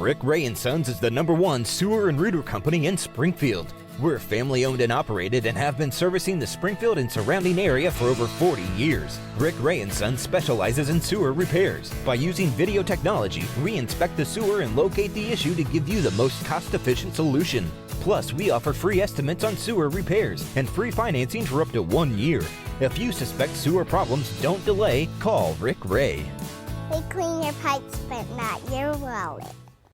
Rick Ray & Sons is the #1 sewer and rooter company in Springfield. We're family owned and operated and have been servicing the Springfield and surrounding area for over 40 years. Rick Ray & Sons specializes in sewer repairs. By using video technology, we inspect the sewer and locate the issue to give you the most cost-efficient solution. Plus, we offer free estimates on sewer repairs and free financing for up to 1 year. If you suspect sewer problems, don't delay. Call Rick Ray. We clean your pipes, but not your wallet.